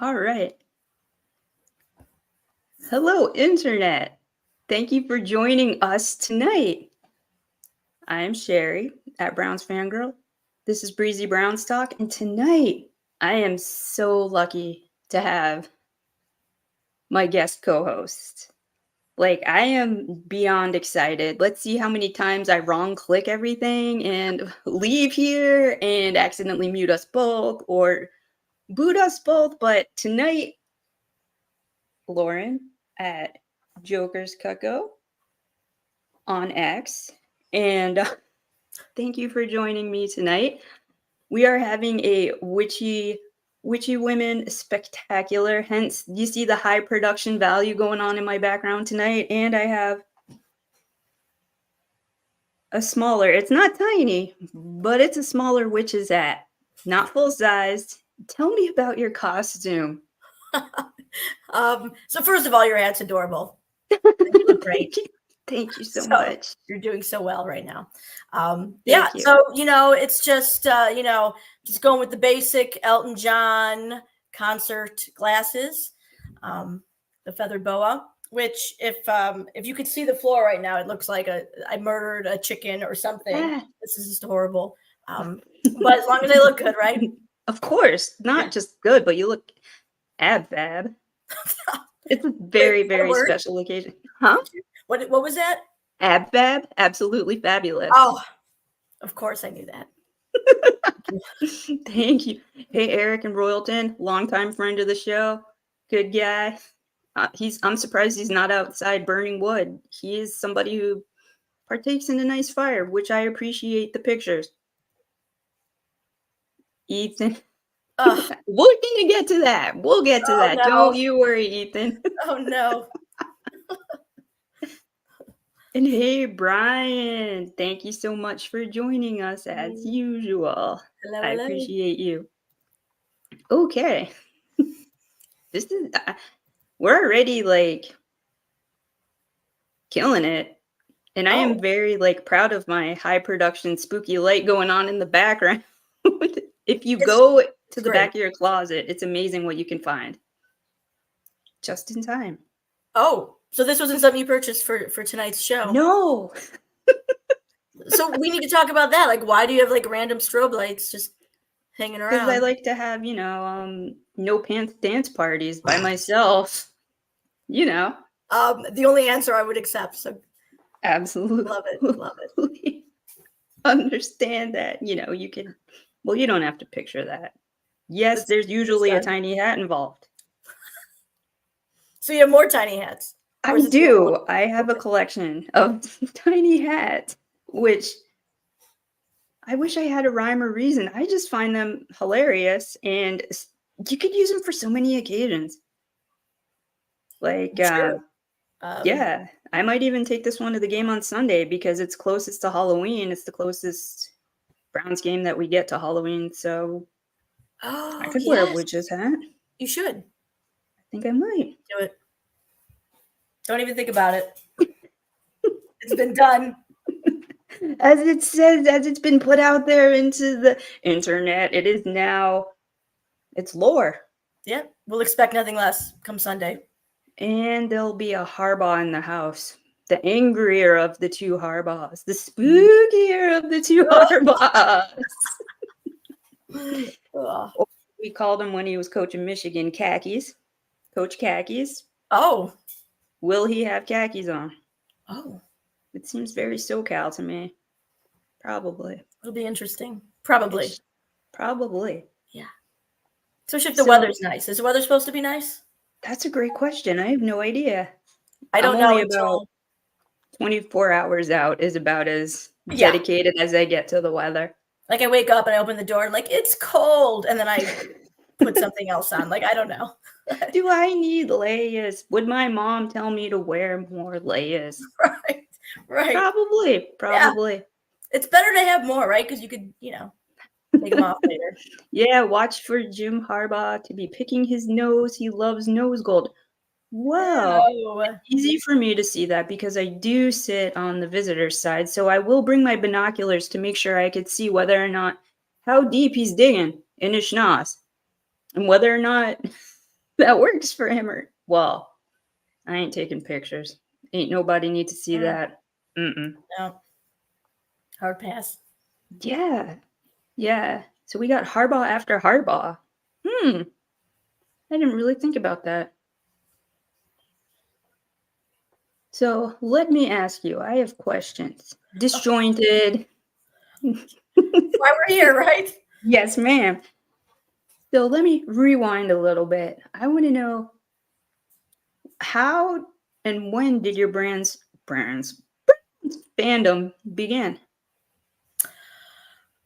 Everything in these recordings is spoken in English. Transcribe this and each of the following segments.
All right. Hello, Internet. Thank you for joining us tonight. I am Sherry at Brown's Fangirl. This is Breezy Brown's Talk, and tonight I am so lucky to have my guest co-host. Like, I am beyond excited. Let's see how many times I wrong click everything and leave here and accidentally mute us both or boot us both. But tonight, Lauren at Joker's Cucko on X. And thank you for joining me tonight. We are having a witchy women spectacular. Hence, you see the high production value going on in my background tonight. And I have a smaller, it's not tiny, but it's a smaller witch's hat. Not full sized. Tell me about your costume. So first of all, your hat's adorable. You look great. Thank you so much. You're doing so well right now. You. So it's just just going with the basic Elton John concert glasses, the feathered boa. Which, if you could see the floor right now, it looks like I murdered a chicken or something. This is just horrible. But as long as I look good, right? Of course, not just good, but you look fab. It's a very, very special occasion. Huh? What was that? Fab, absolutely fabulous. Oh, of course I knew that. Thank you. Hey, Eric and Royalton, longtime friend of the show, good guy. I'm surprised he's not outside burning wood. He is somebody who partakes in a nice fire, which I appreciate the pictures. Ethan. We're gonna get to that. We'll get to that. No. Don't you worry, Ethan. Oh no. And hey, Brian, thank you so much for joining us as usual. Hello, I appreciate you. Okay. This is, we're already like killing it. And I am very like proud of my high production spooky light going on in the background. If you go to the back of your closet, it's amazing what you can find. Just in time. Oh, so this wasn't something you purchased for tonight's show? No. So we need to talk about that. Like, why do you have like random strobe lights just hanging around? Because I like to have, no pants dance parties by myself. The only answer I would accept. So absolutely love it. Understand that, you can. Well, you don't have to picture that. Yes, there's usually a tiny hat involved. So you have more tiny hats? I do. I have a collection of tiny hats, which I wish I had a rhyme or reason. I just find them hilarious, and you could use them for so many occasions. Like, yeah, I might even take this one to the game on Sunday because it's closest to Halloween. It's the closest Browns game that we get to Halloween, so I could wear a witch's hat. You should. I think I might. Do it. Don't even think about it. It's been done. As it says, as it's been put out there into the internet, it is now, it's lore. Yeah, we'll expect nothing less come Sunday. And there'll be a Harbaugh in the house. The angrier of the two Harbaughs. The spookier of the two Harbaughs. We called him when he was coaching Michigan khakis. Coach Khakis. Oh. Will he have khakis on? Oh. It seems very SoCal to me. Probably. It'll be interesting. Probably. Yeah. Especially if the weather's nice. Is the weather supposed to be nice? That's a great question. I have no idea. I don't know until 24 hours out is about as dedicated as I get to the weather. Like I wake up and I open the door and like, it's cold. And then I put something else on. Like, I don't know. Do I need layers? Would my mom tell me to wear more layers? Right. Probably. Yeah. It's better to have more, right? Because you could, take them off later. Yeah, watch for Jim Harbaugh to be picking his nose. He loves nose gold. Wow. It's easy for me to see that because I do sit on the visitor's side. So I will bring my binoculars to make sure I could see whether or not how deep he's digging in his schnoz and whether or not that works for him. Or well, I ain't taking pictures. Ain't nobody need to see that. Mm-mm. No, hard pass. Yeah, yeah. So we got Harbaugh after Harbaugh. I didn't really think about that. So let me ask you. I have questions. Disjointed. Why we're here, right? Yes, ma'am. So let me rewind a little bit. I want to know how and when did your brands fandom begin?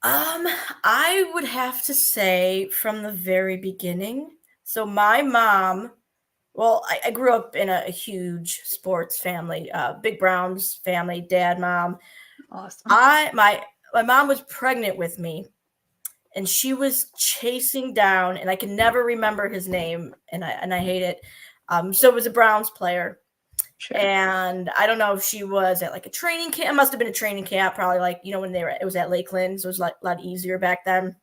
I would have to say from the very beginning. So my mom, well, I grew up in a huge sports family, big Browns family, dad, mom. Awesome. My mom was pregnant with me, and she was chasing down, and I can never remember his name, and I hate it. So it was a Browns player, Sure. and I don't know if she was at like a training camp. It must have been a training camp, probably like when it was at Lakeland, so it was like a lot easier back then.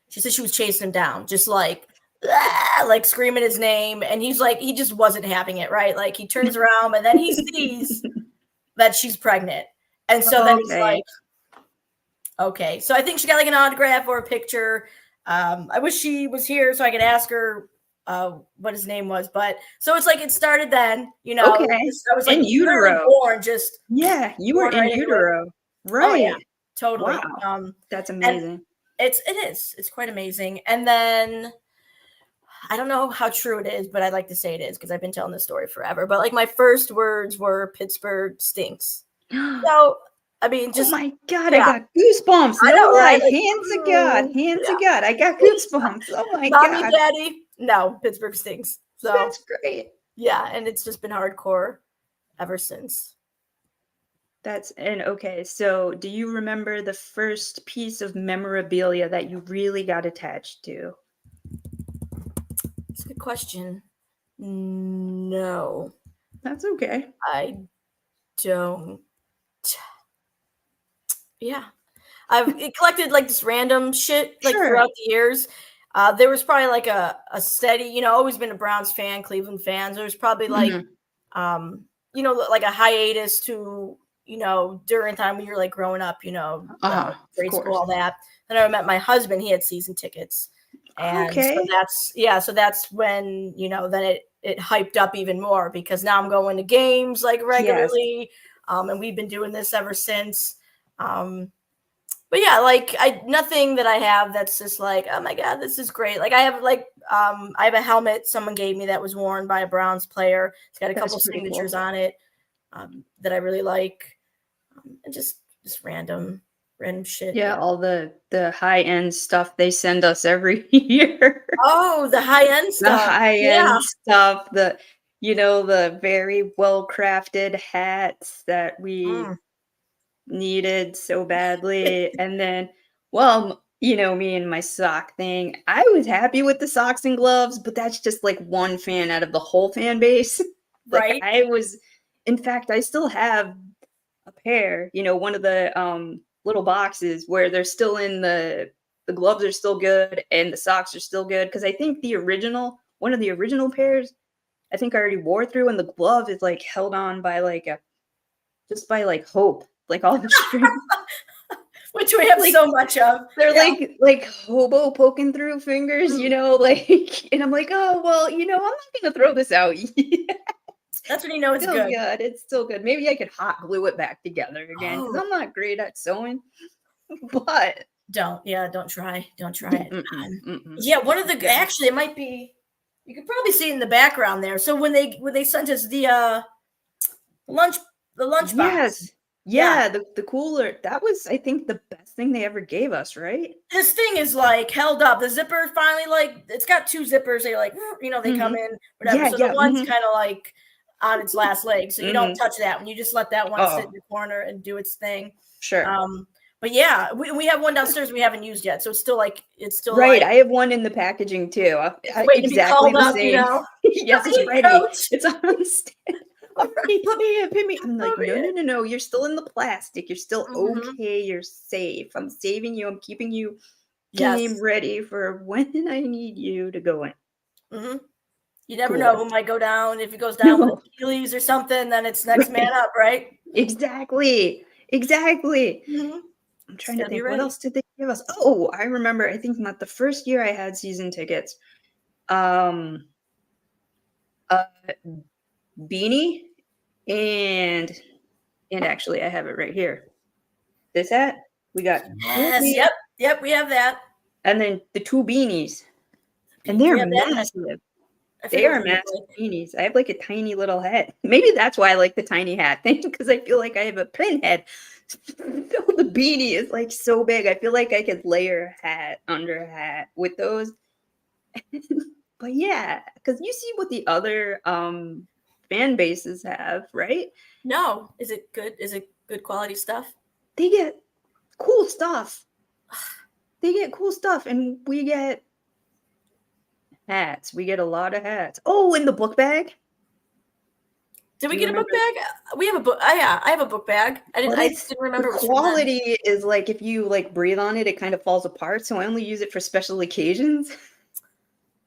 She said she was chasing him down, just like like screaming his name, and he just wasn't having it, right? Like he turns around, and then he sees that she's pregnant, and so then he's Okay. like, okay. So I think she got like an autograph or a picture. I wish she was here so I could ask her what his name was. But so it's like it started then, Okay. I was like In literally utero. born, just Yeah, you were born in right into it. utero. Oh yeah, Right. totally. Wow. That's And amazing. it's quite amazing. And then I don't know how true it is, but I'd like to say it is because I've been telling this story forever. But like my first words were Pittsburgh stinks. So I mean, Oh just my God, I yeah, got goosebumps. I No know, lie. right? Like, Hands to God. Hands yeah. to God. I got goosebumps. Oh my Mommy, God. daddy, no, Pittsburgh stinks. So That's great. yeah, and it's just been hardcore ever since. Okay, so do you remember the first piece of memorabilia that you really got attached to? It's a good question. No, That's okay. I don't. Yeah, I've collected like this random shit like Sure. throughout the years. There was probably like a steady, always been a Browns fan, Cleveland fans. There was probably like Mhm. like a hiatus to, during time when you're like growing up, Of grade school, course. all that. Then I met my husband, he had season tickets. And so Okay. that's when, then it hyped up even more because now I'm going to games like Yes. regularly. And we've been doing this ever since. Um, but yeah, like nothing that I have that's just like, oh my God, this is great. Like I have a helmet someone gave me that was worn by a Browns player. It's got a That's couple pretty signatures cool. on it that I really like. And just random shit. Yeah, Yeah. all the high-end stuff they send us every year. Oh, the high end The stuff. Yeah. high-end stuff, the very well-crafted hats that we Mm, needed so badly, and then, well, me and my sock thing, I was happy with the socks and gloves, but that's just, like, one fan out of the whole fan base. Like, right. in fact, I still have a pair, one of the, little boxes where they're still in the gloves are still good and the socks are still good. Because I think one of the original pairs, I think I already wore through, and the glove is, like, held on by, like, a just by, like, hope, like, all the string Which we have like, so much of. they're Yeah. like hobo poking through fingers, Mm, like and I'm like, "Oh, well, I'm not gonna throw this out yet." that's when you know it's Still good. good, it's still good. Maybe I could hot glue it back together again because 'cause Oh, I'm not great at sewing, but don't try. Don't try yeah, it. mm-mm, mm-mm. Yeah, one of the Yeah. actually it might be you can probably see it in the background there. So when they sent us lunch the lunch box. Yes. Yeah. Yeah, the cooler, that was, I think, the best thing they ever gave us, right? This thing is like held up. The zipper finally like it's got two zippers. They like they come Mhm. in whatever. Yeah, So the yeah, one's mhm, kind of like on its last leg. So you don't mhm. touch that one. You just let that one sit in Oh, the corner and do its thing. sure. But yeah, we have one downstairs we haven't used yet. So it's still Right, like I have one in the packaging too, it's waiting to be exactly called the up. same. Yes, it's Hey, ready. coach. It's on stand. Put me. I'm like, Oh "No, yeah. no, no, no, you're still in the plastic. You're still Hmm. okay. You're safe. I'm saving you. I'm keeping you game Yes. ready for when I need you to go in." Mm-hmm. You never know who Coolest. might go down. If he goes down with No. Achilles or something, then it's next man Right. up, right? Exactly. Exactly. Mm-hmm. I'm Just trying to gotta be think, what ready. else did they give us? Oh, I remember, I think not the first year I had season tickets. Um, a beanie and actually I have it right here. This hat, we got Yes. hoodie Yep. We have that. and then the two beanies, and they're We have that. massive. I They forget what are they look massive like. beanies. I have like a tiny little head. Maybe that's why I like the tiny hat thing, because I feel like I have a pinhead. So the beanie is like so big. I feel like I could layer hat under hat with those. But yeah, because you see what the other fan bases have, right? No. Is it good? Is it good quality stuff? They get cool stuff. They get cool stuff, and we get hats. We get a lot of hats. Oh, and the book bag. Did Do we you get a book remember? bag? We have a book. Yeah, I have a book bag. But I it's didn't the remember it was from them. quality is like if you like breathe on it, it kind of falls apart. So I only use it for special occasions.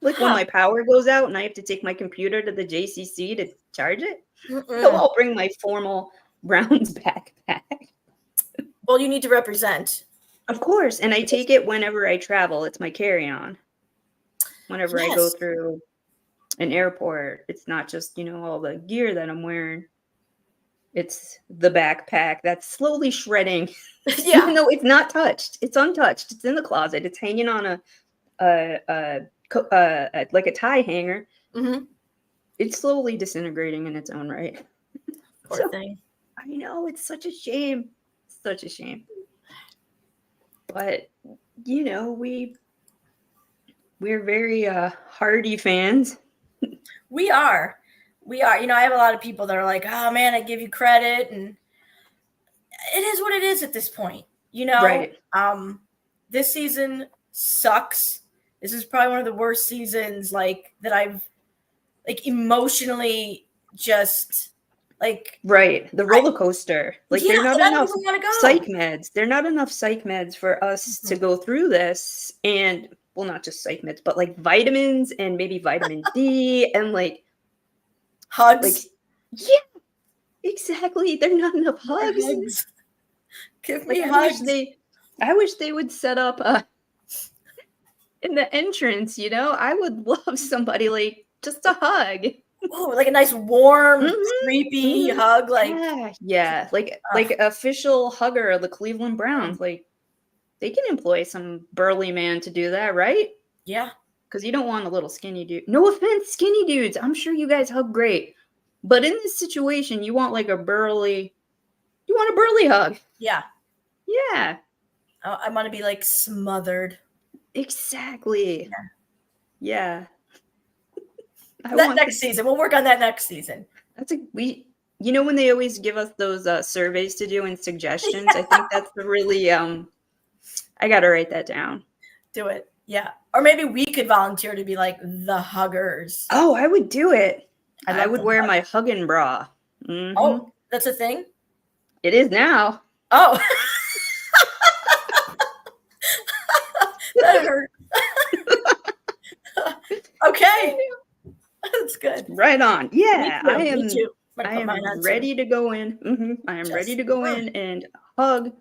Like when Huh. my power goes out and I have to take my computer to the JCC to charge it. So Mm-mm. I'll bring my formal Browns backpack. Well, you need to represent. Of course. And I take it whenever I travel. It's my carry-on. Whenever I go Yes. through an airport, it's not just, all the gear that I'm wearing. It's the backpack that's slowly shredding, even Yeah. though it's not touched. It's untouched. It's in the closet. It's hanging on like a tie hanger. Mm-hmm. It's slowly disintegrating in its own right. Poor So thing. I know it's such a shame. Such a shame. But we're very hardy fans. We are. We are. I have a lot of people that are like, oh man, I give you credit. And it is what it is at this point. Right. This season sucks. This is probably one of the worst seasons that I've emotionally just like Right. The I roller coaster. Like yeah, there are not and I don't enough even want to psych go. meds. There are not enough psych meds for us to Mhm. go through this. And well, not just psych meds, but like vitamins and maybe vitamin D and like Hugs. yeah, exactly. There are not enough More hugs. hugs. Give Like me hugs. I wish they would set up in the entrance, I would love somebody like just a hug. Oh, like a nice warm, Mhm, creepy mhm. hug. Yeah, like Uh, official hugger of the Cleveland mm, Browns. Like they can employ some burly man to do that, right? yeah. Because you don't want a little skinny dude. No offense, skinny dudes. I'm sure you guys hug great, but in this situation, you want like you want a burly hug. Yeah. Yeah, I want to be smothered. exactly. Yeah. Yeah, I That want next season. We'll work on that next season. that's a we. When they always give us those surveys to do and suggestions, I think that's the really I gotta write that down. Do it. Yeah. Or maybe we could volunteer to be like the huggers. Oh, I would do it. I I love would the wear hug. my huggin' bra. Oh, that's a thing? It is now. Oh. That hurt. Okay. That's good. Right on. Me Yeah, too. Me too. I'm I gonna put mine am on too. ready to go in. I am ready Just to go in and hug,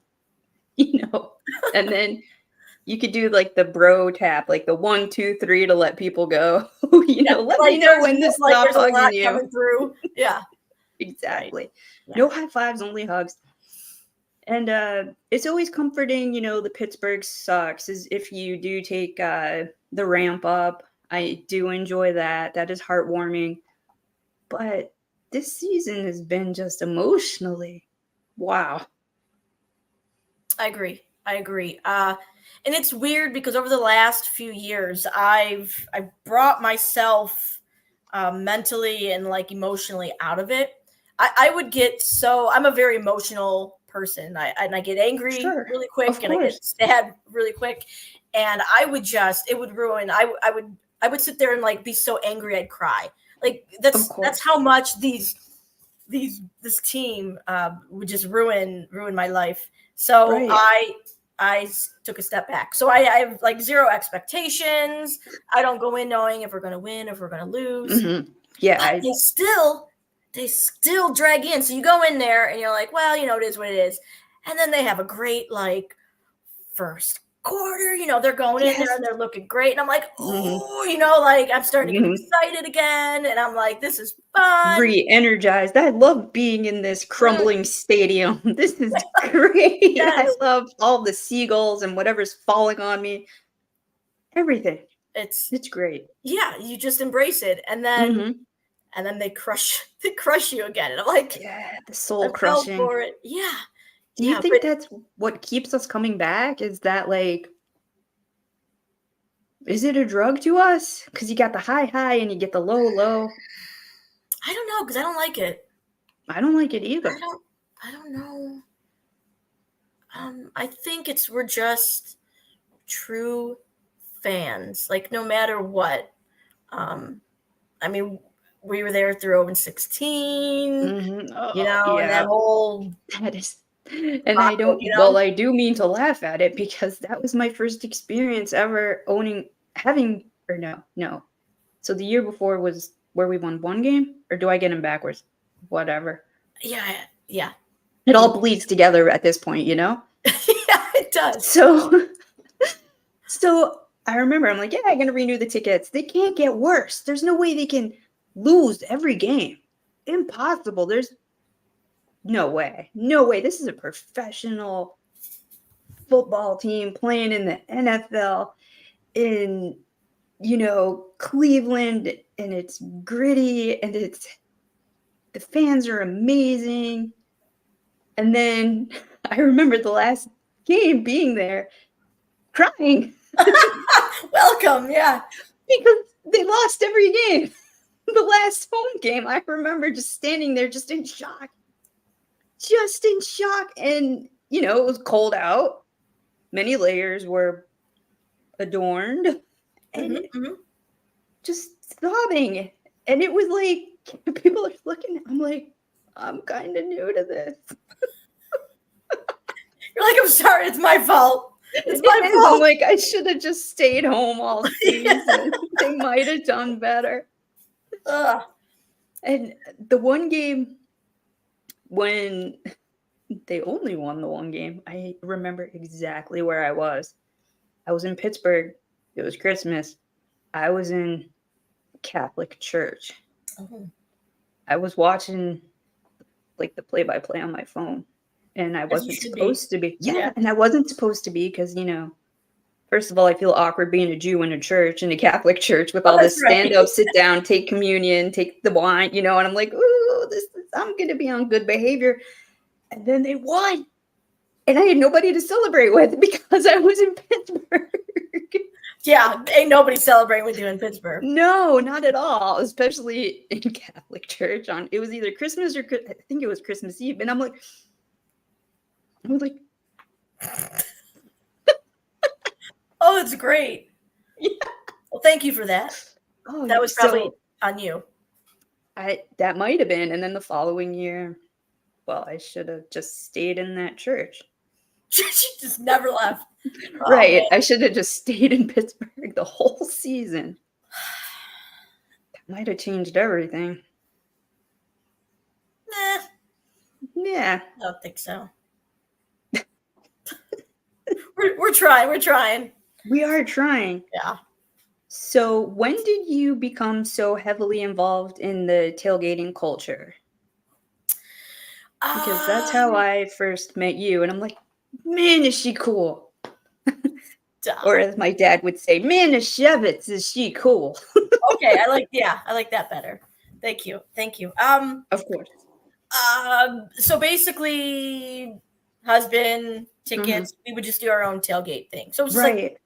you know. And then you could do like the bro tap, like the 1, 2, 3 to let people go. yeah, Let me know when to stop there's a lot hugging you. coming through. Yeah. Right. Exactly. Yeah. No high fives, only hugs. And it's always comforting, the Pittsburgh sucks is if you do take the ramp up. I do enjoy that. That is heartwarming. But this season has been just emotionally, wow. I agree. I agree. And it's weird because over the last few years, I've brought myself mentally and emotionally out of it. I would get I'm a very emotional person. I get angry Sure. really Of quick and I course. get sad really quick, and I would just it would ruin. I would sit there and be so angry I'd cry. Of That's course. how much this team would just ruin my life. So Right. took a step back. So I have like zero expectations. I don't go in knowing if we're going to win, if we're going to lose. Mm-hmm. Yeah, But they still drag in. So you go in there and you're like, well, it is what it is. And then they have a great like first quarter. They're going in there and they're looking great. And I'm like, oh, like I'm starting to get excited again. And I'm like, this is fun. Re-energized. I love being in this crumbling stadium. This is great. Yes. I love all the seagulls and whatever's falling on me. Everything. It's great. Yeah, you just embrace it. And then they crush you again. And I'm like, yeah, the soul crushing. For it. Yeah. Do you think that's what keeps us coming back? Is that like, is it a drug to us? Because you got the high and you get the low. I don't know, because I don't like it. I don't like it either. I don't know. I think we're just true fans. Like no matter what. I mean, we were there through 0-16. And that whole that is. And I don't, well, I do mean to laugh at it because that was my first experience ever no. So the year before was where we won one game, or do I get them backwards? Whatever. Yeah. It all bleeds together at this point, Yeah, it does. So I remember I'm like, yeah, I'm going to renew the tickets. They can't get worse. There's no way they can lose every game. Impossible. There's no way. This is a professional football team playing in the NFL in, Cleveland, and it's gritty and the fans are amazing. And then I remember the last game being there crying. Welcome, yeah. Because they lost every game. The last home game, I remember just standing there just in shock. And it was cold out. Many layers were adorned and just sobbing. And it was like people are looking. I'm like, I'm kind of new to this. You're like, I'm sorry, it's my fault. It's my fault. I'm like, I should have just stayed home all season. They might have done better. And the one game when they only won the one game, I remember exactly where I was. I was in Pittsburgh. It was Christmas. I was in Catholic church. Oh. I was watching like the play-by-play on my phone, and I wasn't supposed to be. Yeah, and I wasn't supposed to be because, first of all, I feel awkward being a Jew in a church, in a Catholic church, with all this stand up, sit down, take communion, take the wine, and I'm like, ooh, I'm going to be on good behavior. And then they won. And I had nobody to celebrate with because I was in Pittsburgh. Yeah, ain't nobody celebrating with you in Pittsburgh. No, not at all, especially in Catholic church. It was either Christmas or I think it was Christmas Eve. And I was like, oh, it's great. Yeah. Well, thank you for that. Oh, that was probably on you. That might have been. And then the following year, well, I should have just stayed in that church. She just never left. Right. I should have just stayed in Pittsburgh the whole season. That might have changed everything. Yeah. I don't think so. We're trying. We are trying. Yeah. So when did you become so heavily involved in the tailgating culture? Because that's how I first met you. And I'm like, man, is she cool. Or as my dad would say, man, Shevitz, is she cool. Okay, I like that better. Thank you. Of course. So basically, husband, tickets, we would just do our own tailgate thing. So it was like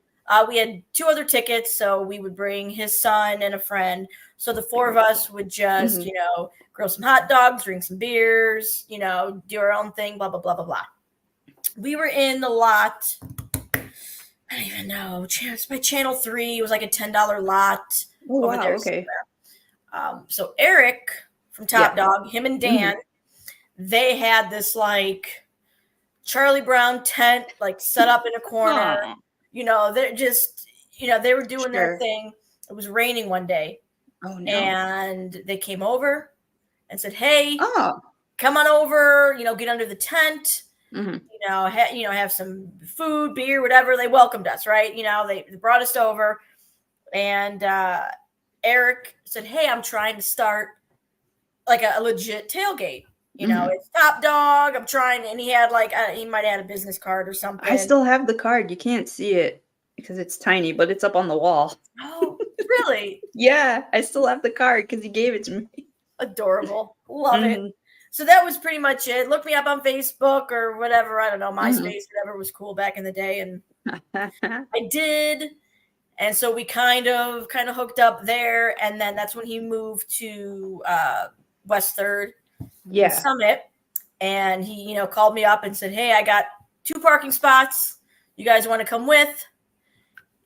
we had 2 other tickets, so we would bring his son and a friend. So the 4 of us would just, grill some hot dogs, drink some beers, do our own thing, blah, blah, blah, blah, blah. We were in the lot. I don't even know. It's by Channel 3. It was like a $10 lot. Oh, wow. Okay. So Eric from Top Dog, him and Dan, they had this like Charlie Brown tent, like set up in a corner. Oh, They're just, they were doing their sure. thing. It was raining one day, Oh no. and they came over and said, "Hey, Oh. come on over. Get under the tent. Mhm. Have some food, beer, whatever." They welcomed us, right? They brought us over, and Eric said, "Hey, I'm trying to start like a legit tailgate. Mhm. It's Top Dog. I'm trying," and he had like he might have had a business card or I something. still have the card. You can't see it because it's tiny, but it's up on the wall. Oh, really? Yeah, I still have the card because he gave it to me. Adorable. Love it. Mhm. So that was pretty much it. Look me up on Facebook or whatever. I don't know, Mhm. MySpace, whatever was cool back in the day. And I did. And so we kind of hooked up there. And then that's when he moved to West Third in Yeah, Summit. And he, called me up and said, "Hey, I got 2 parking spots. You guys want to come with?"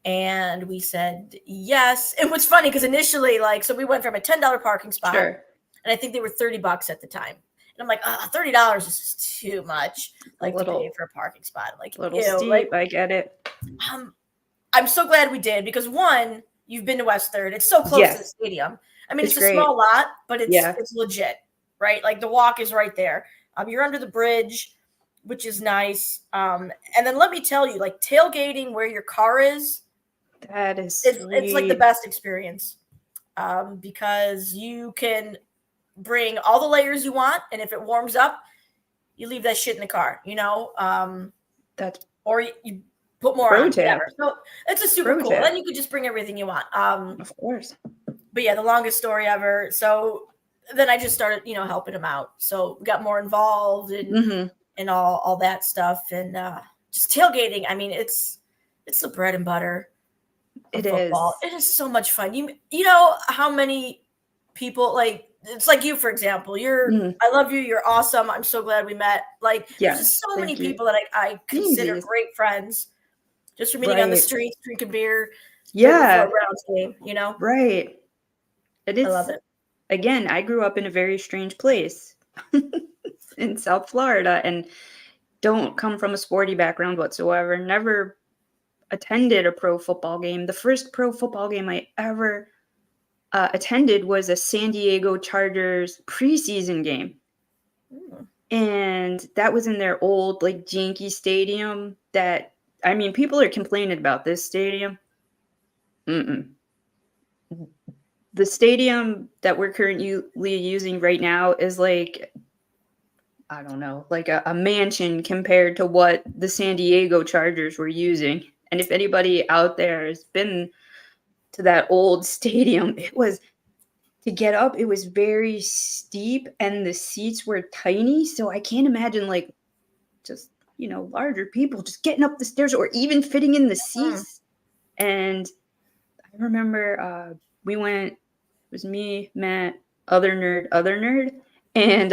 And we said yes. And what's funny, because initially, so we went from a $10 parking spot, sure. and I think they were $30 at the time. And I'm like, $30 is just too much, A to pay little for a parking spot. I'm like, little ew. steep, I get it. Um, I'm so glad we did, because one, you've been to West Third. It's so close to the Yes, stadium. I mean, it's it's a small great. lot, but it's Yeah, legit, right? Like the walk is right there. You're under the bridge, which is nice. And then let me tell you, like tailgating where your car is, that is it's like the sweet. best experience, because you can bring all the layers you want, and if it warms up, you leave that shit in the car, That's or you put more pro on, tip. whatever. So it's a super Pro cool. Then tip. you could just bring everything you want. Of course. But yeah, the longest story ever. So then I just started, helping him out. So we got more involved Mhm. and all that stuff, and just tailgating. I mean, it's the bread and butter of It football. is. It is so much fun. You know how many people, like, it's like you, for example. Mhm. I love you. You're awesome. I'm so glad we met. Like, there's just Yes, so many thank you. people that I consider Easies. great friends, just for meeting on the Right. streets, drinking beer right before a Yeah, Browns game. right. It I love is, it. again, I grew up in a very strange place in South Florida and don't come from a sporty background whatsoever. Never attended a pro football game. The first pro football game I ever attended was a San Diego Chargers preseason game. Mm. And that was in their old, like, janky stadium that, I mean, people are complaining about this stadium. Mm-mm. The stadium that we're currently using right now is like, I don't know, like a mansion compared to what the San Diego Chargers were using. And if anybody out there has been to that old stadium, it was, to get up, it was very steep and the seats were tiny. So I can't imagine, like, just, larger people just getting up the stairs or even fitting in the Mm. seats. And I remember we went, it was me, Matt, other nerd, and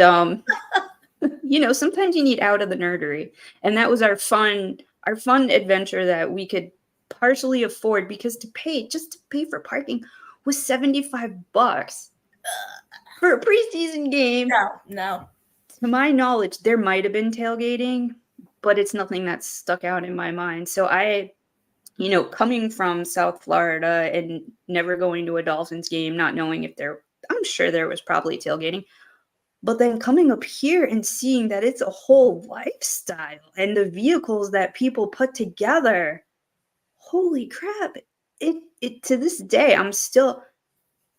sometimes you need out of the nerdery. And that was our fun adventure that we could partially afford because just to pay for parking was $75 for a preseason game. No. To my knowledge, there might have been tailgating, but it's nothing that's stuck out in my mind. So coming from South Florida and never going to a Dolphins game, not knowing if I'm sure there was probably tailgating, but then coming up here and seeing that it's a whole lifestyle and the vehicles that people put together, holy crap. It to this day, I'm still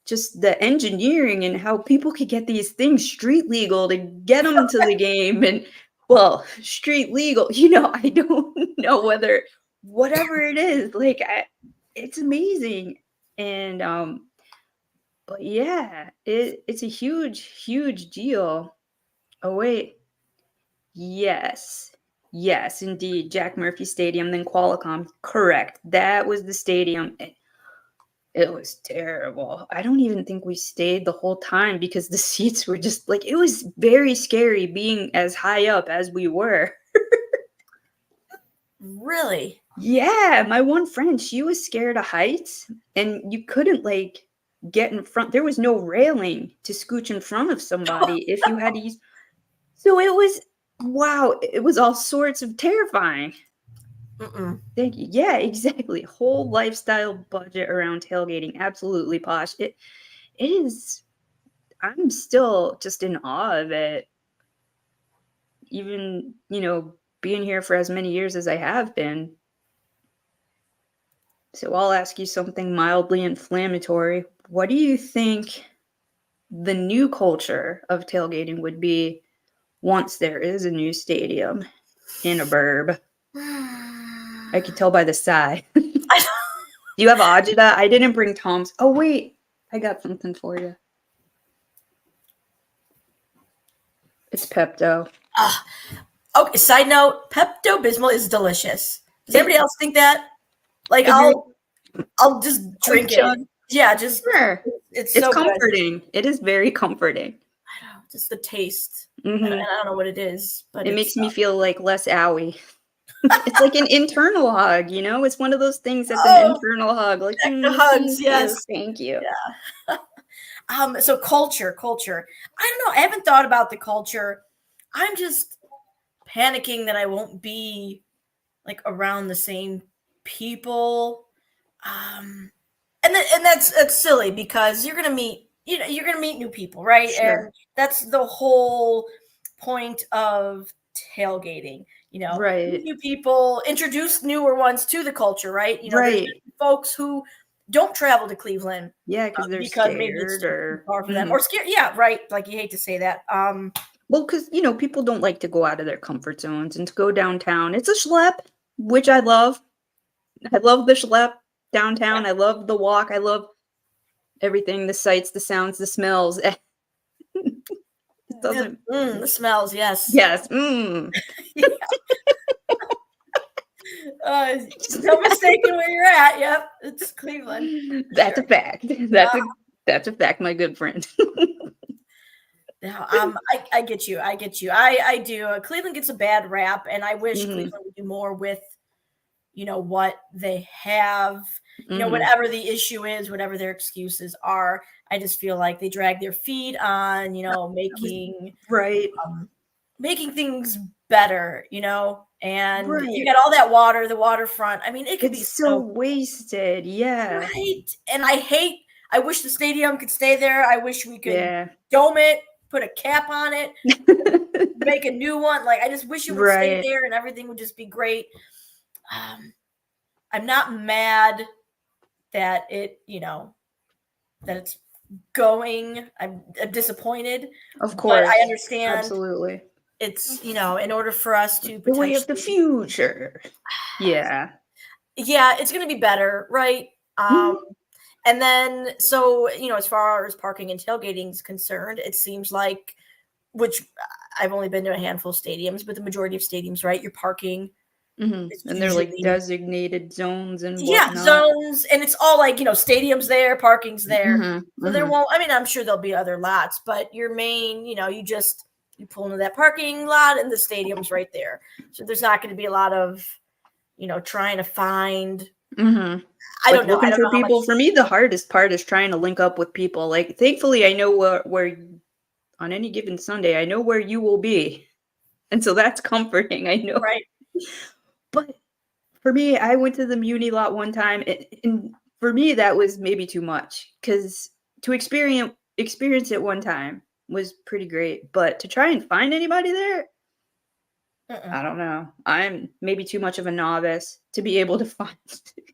just the engineering and how people could get these things street legal to get them to the game and, well, street legal, I don't know whether whatever it is, like, it's amazing. And but yeah, it's a huge, huge deal. Oh wait, yes, yes, indeed, Jack Murphy Stadium, then Qualcomm. Correct, that was the stadium. It was terrible. I don't even think we stayed the whole time because the seats were just like, it was very scary being as high up as we were. Really? Yeah, my one friend, she was scared of heights and you couldn't, like, get in front. There was no railing to scooch in front of somebody if you had to use. So it was. wow, it was all sorts of terrifying. Mm-mm. Thank you. Yeah, exactly. Whole lifestyle budget around tailgating. Absolutely posh. It is. I'm still just in awe of it. Even, being here for as many years as I have been. So I'll ask you something mildly inflammatory. What do you think the new culture of tailgating would be once there is a new stadium in a burb? I could tell by the sigh. Do you have agita? I didn't bring Tom's. Oh, wait. I got something for you. It's Pepto. Okay, side note, Pepto-Bismol is delicious. Does anybody else think that? Like, Agreed. I'll just Quick drink it. chug. Yeah, just Sure. it's It's so good. comforting. It is very comforting. I don't know, just the taste. And Hmm I don't know what it is, but It it's makes me feel like less owie. It's like an internal hug, It's one of those things that's an oh, internal hug. Like, back to hugs, thank you, yes. thank you. Yeah. So culture. I don't know. I haven't thought about the culture. I'm just panicking that I won't be like around the same people. And that's silly because you're gonna meet you're gonna meet new people, right? Sure. And that's the whole point of tailgating. Meet Right. new people, introduce newer ones to the culture, right? There's Right. folks who don't travel to Cleveland Yeah, because they're because maybe it's scared too or far for them or scared. Yeah, right. Like you hate to say that. well, because people don't like to go out of their comfort zones and to go downtown. It's a schlep, which I love. I love the schlep Yeah, downtown. I love the walk. I love everything, the sights, the sounds, the smells. It doesn't. the smells. Yes. Yes. Mm. No mistaking where you're at. Yep, it's Cleveland. That's a Sure. fact. That's a fact, my good friend. No, I get you. I get you. I do. Cleveland gets a bad rap, and I wish Mhm, Cleveland would do more with, what they have, mhm. whatever the issue is, whatever their excuses are. I just feel like they drag their feet on, I was making right, making things better, and you right. got all that water, the waterfront. I mean, it could be It's so so wasted, yeah. right. And I wish the stadium could stay there. I wish we could Yeah. dome it, put a cap on it, make a new one. Like I just wish it would stay Right. there and everything would just be great. Um, I'm not mad that that it's going. I'm disappointed, Of but I course. understand Absolutely. it's in order for us to The way of the potentially, future. Yeah. yeah, it's going to be better, right? Um, Mhm, and then so as far as parking and tailgating is concerned, it seems like which I've only been to a handful of stadiums, but the majority of stadiums, right? Your parking mhm. is And they're, like, usually designated zones and yeah, whatnot. zones, and it's all like, stadiums there, parking's there. Mhm, So there mhm. won't, I mean, I'm sure there'll be other lots, but your main, you pull into that parking lot and the stadium's right there. So there's not going to be a lot of, trying to find, Mhm. I Like, don't know. I looking don't for know how much, people for me, the hardest part is trying to link up with people, like, thankfully, I know where on any given Sunday, I know where you will be, and so that's comforting, I know. right? But for me, I went to the Muni lot one time, and for me, that was maybe too much because to experience it one time was pretty great, but to try and find anybody there, Mm-mm. I don't know. I'm maybe too much of a novice to be able to find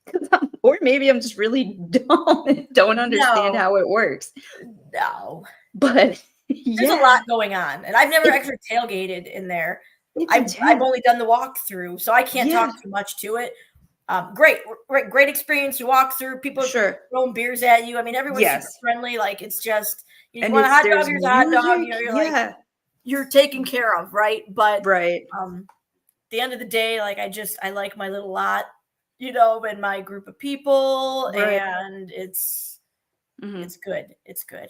'cause or maybe I'm just really dumb and don't understand No, how it works. no. But There's a lot yeah, going on, and I've never it actually tailgated in there. it's I've intense. only done the walkthrough, so I can't talk Yeah, too much to it. Great experience. You walk through, people are sure. throwing beers at you. I mean, everyone's super Yes. friendly. Like it's just if you And want a it's hot dog, there's here's a hot dog. music. You're like Yeah. you're taken care of, right? But Right. at the end of the day, like I like my little lot, and my group of people, Right. and it's Mhm. it's good. It's good.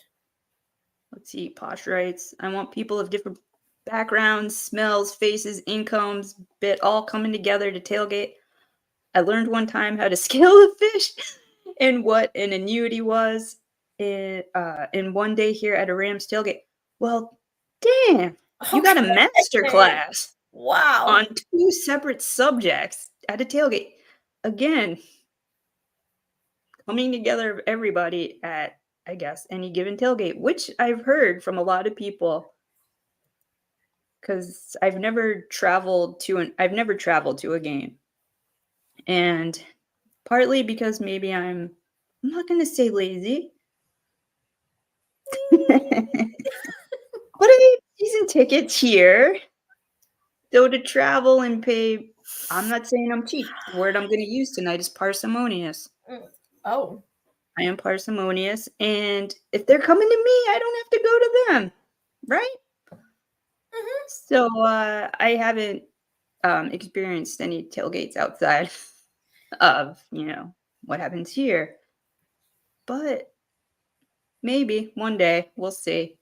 Let's see, Posh writes, I want people of different backgrounds, smells, faces, incomes, bit all coming together to tailgate. I learned one time how to scale a fish and what an annuity was in one day here at a Rams tailgate. Well, damn. You got a master Okay. class Wow. on 2 separate subjects at a tailgate. Again, coming together of everybody at, I guess, any given tailgate, which I've heard from a lot of people, because I've never traveled to a game. And partly because maybe I'm not gonna say lazy. But I have season tickets here. So to travel and pay, I'm not saying I'm cheap. The word I'm gonna use tonight is parsimonious. Mm. Oh. I am parsimonious, and if they're coming to me, I don't have to go to them, right? Mhm. So, I haven't, experienced any tailgates outside of, what happens here, but maybe one day, we'll see.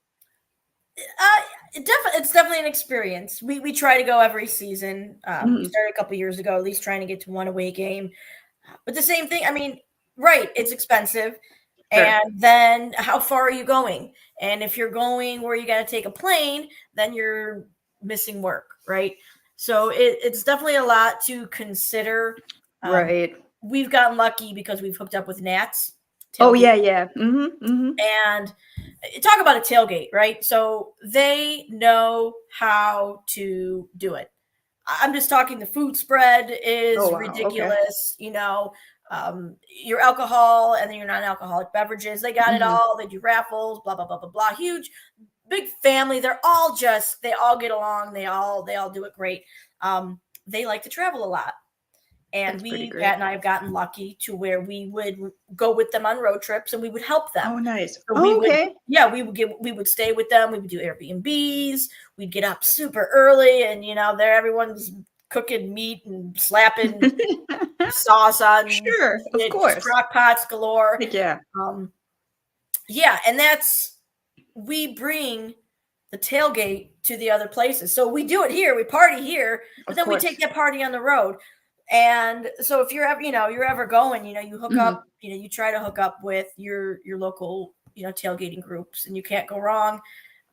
It's definitely an experience. We try to go every season. We Mhm. started a couple years ago, at least trying to get to one away game. But the same thing. I mean, right? It's expensive, Sure. and then how far are you going? And if you're going where you got to take a plane, then you're missing work, right? So it's definitely a lot to consider. Um, Right. we've gotten lucky because we've hooked up with Nats Oh, tailgate, yeah. Mhm, mhm. and talk about a tailgate, right? So they know how to do it. I'm just talking the food spread Oh, is wow, okay. ridiculous, your alcohol and then your non-alcoholic beverages. They got it Mhm. all. They do raffles, blah, blah, blah, blah, blah. Huge, big family. They all get along. They all do it great. They like to travel a lot. And That's pretty Pat great. and I have gotten lucky to where we would go with them on road trips and we would help them. Oh, nice. So we Oh, would, okay. yeah, we would stay with them. We would do Airbnbs. We'd get up super early, and there everyone's cooking meat and slapping sauce on Sure, of it, just course. crock pots galore. Heck yeah. Um, yeah, and we bring the tailgate to the other places. So we do it here, we party here, but Of then we take course. that party on the road. And so if you're ever going, you hook up, Mhm. you try to hook up with your local, tailgating groups, and you can't go wrong.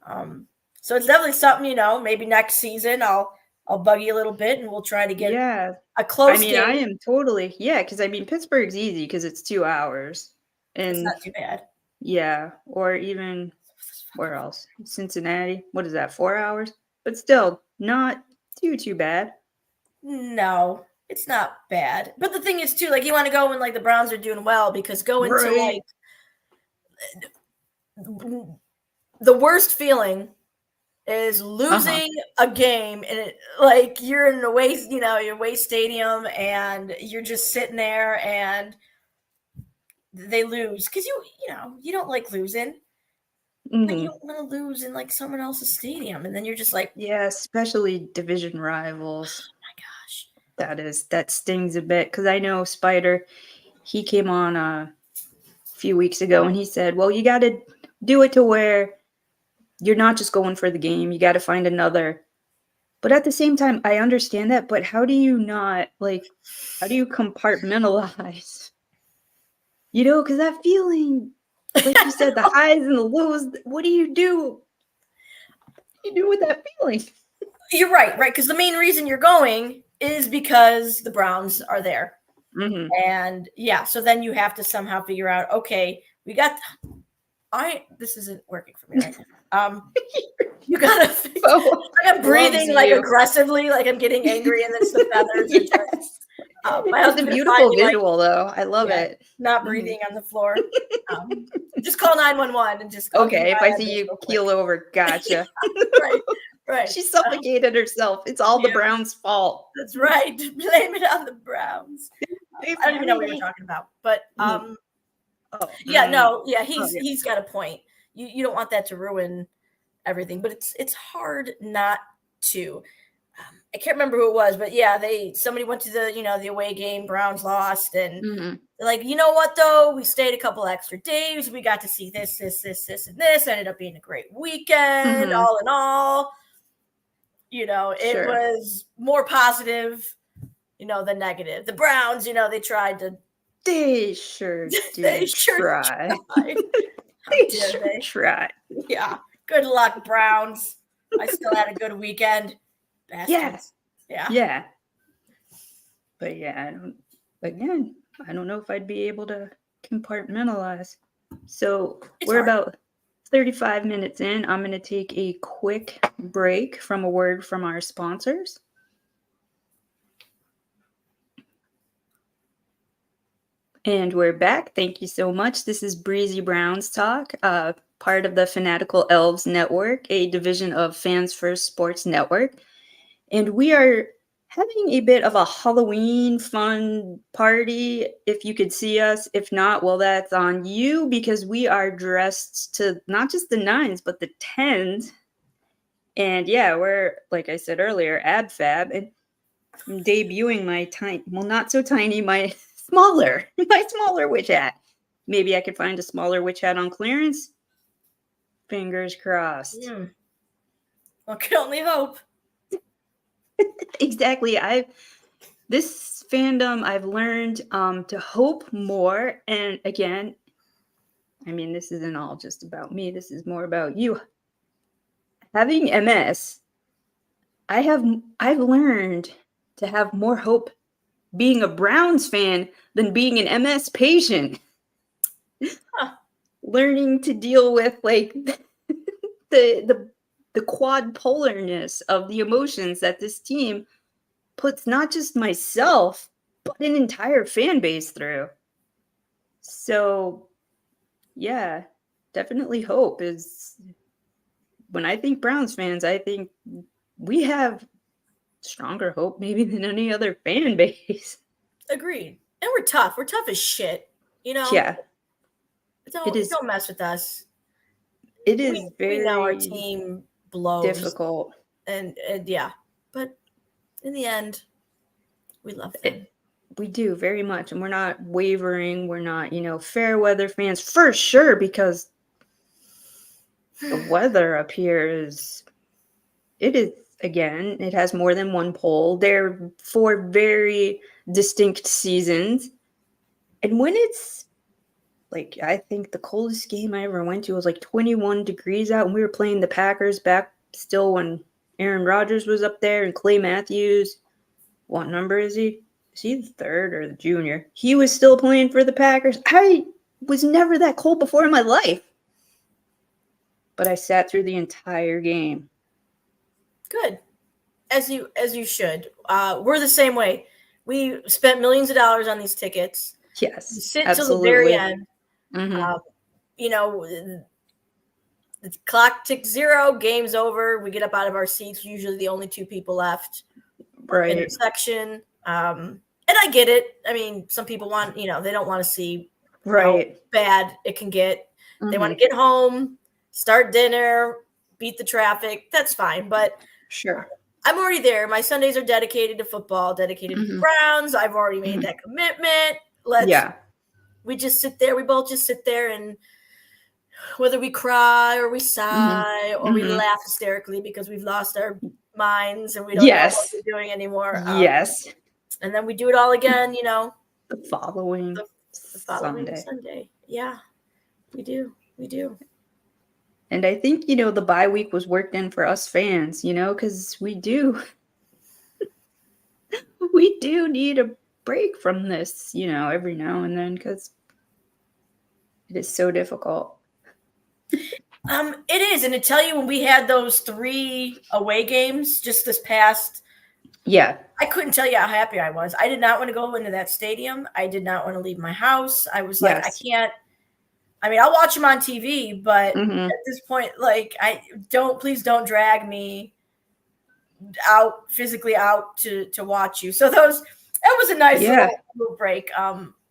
Um, so it's definitely something, maybe next season I'll bug you a little bit and we'll try to get Yeah. a I close mean, I game. am totally, yeah. Because I mean, Pittsburgh's easy because it's 2 hours. It's And not too bad. yeah, or even where else? Cincinnati, what is that, 4 hours? But still, not too bad. No, it's not bad. But the thing is too, like you want to go when like the Browns are doing well, because going to Right. like the worst feeling is Uh-huh. losing a game, and like you're in an away, your away stadium, and you're just sitting there and they lose because you don't like losing, but you Mhm. don't want to lose in like someone else's stadium, and then you're just like, Yeah, especially division rivals. my gosh. That stings a bit because I know Spider, he came on a few weeks ago and he said, "Well, you gotta do it to where you're not just going for the game, you gotta find another." But at the same time, I understand that, but how do you not, like, how do you compartmentalize? Because that feeling, like you said, the highs and the lows, what do you do? What do you do with that feeling? You're right, right, because the main reason you're going is because the Browns are there. Mhm. And yeah, so then you have to somehow figure out, okay, we got I this isn't working for me right now. You gotta Oh, like I'm loves breathing like you. aggressively, like I'm getting angry, and it's the feathers are just Yes. my It's a husband is behind beautiful me like, visual, though. I love yeah, it. not Mhm. breathing on the floor. Um, just call 911 and just I'll give you Okay, if I my see address you real quick. keel over, gotcha. Right, right. She suffocated herself. It's all the Yeah, Browns' fault. that's right. Blame it on the Browns. They I don't even know what we were finally talking about, but Mhm. Oh, yeah, no, yeah, oh, he's yeah. he's got a point. You don't want that to ruin everything, but it's hard not to. I can't remember who it was, but yeah, somebody went to the away game. Browns lost, and Mhm. they're like, you know what though? We stayed a couple extra days. We got to see this, and this. Ended up being a great weekend. Mhm. All in all, it Sure. was more positive, than negative. The Browns, they tried to. They sure They do sure try. tried. How They dare sure they? try. Yeah. Good luck, Browns. I still had a good weekend. Yeah. Bastards. Yeah. Yeah. But yeah, I don't know if I'd be able to compartmentalize. So It's we're hard. about 35 minutes in. I'm going to take a quick break from a word from our sponsors. And we're back. Thank you so much. This is Breezy Brown's Talk, part of the Fanatical Elves Network, a division of Fans First Sports Network. And we are having a bit of a Halloween fun party. If you could see us, if not, well, that's on you, because we are dressed to not just the 9s, but the 10s. And yeah, we're, like I said earlier, ab fab. And I'm debuting my tiny, well, not so tiny, my smaller witch hat. Maybe I could find a smaller witch hat on clearance. Fingers crossed. One can only hope. Exactly. This fandom, I've learned to hope more. And again, I mean, this isn't all just about me. This is more about you. Having MS, I've learned to have more hope being a Browns fan than being an MS patient. Huh. Learning to deal with like the quad polarness of the emotions that this team puts not just myself but an entire fan base through. So yeah, definitely hope is when I think Browns fans, I think we have stronger hope maybe than any other fan base. Agreed. And we're tough. We're tough as shit. You know? Yeah, Don't mess with us. it We is we know our very team blows. difficult. And yeah. But in the end, we love them. We do very much, and we're not wavering. We're not, fair weather fans for sure, because the weather up here it has more than one pole. They're 4 very distinct seasons. And when it's like, I think the coldest game I ever went to was like 21 degrees out, and we were playing the Packers back still when Aaron Rodgers was up there and Clay Matthews. What number is he? Is he the 3rd or the junior? He was still playing for the Packers. I was never that cold before in my life. But I sat through the entire game. Good. As you should. We're the same way. We spent millions of dollars on these tickets. Yes, We sit till the absolutely. very end. Mm-hmm. The clock ticks 0, game's over. We get up out of our seats. Usually the only 2 people left in the section. And I get it. I mean, some people want, they don't want to see how bad it can get. Mm-hmm. They want to get home, start dinner, beat the traffic. That's fine. But sure, I'm already there. My Sundays are dedicated to football, dedicated to the Browns. I've already made that commitment. We just sit there. We both just sit there, and whether we cry or we sigh or we laugh hysterically because we've lost our minds and we don't know what we're doing anymore. Yes. And then we do it all again, the following Sunday. Yeah, we do. And I think, the bye week was worked in for us fans, because we do need a break from this, every now and then, because it is so difficult. It is. And to tell you, when we had those 3 away games just this past, I couldn't tell you how happy I was. I did not want to go into that stadium. I did not want to leave my house. I was like, I can't. I mean, I'll watch them on TV, but at this point, like, please don't drag me physically out to watch you. So that was a nice little break.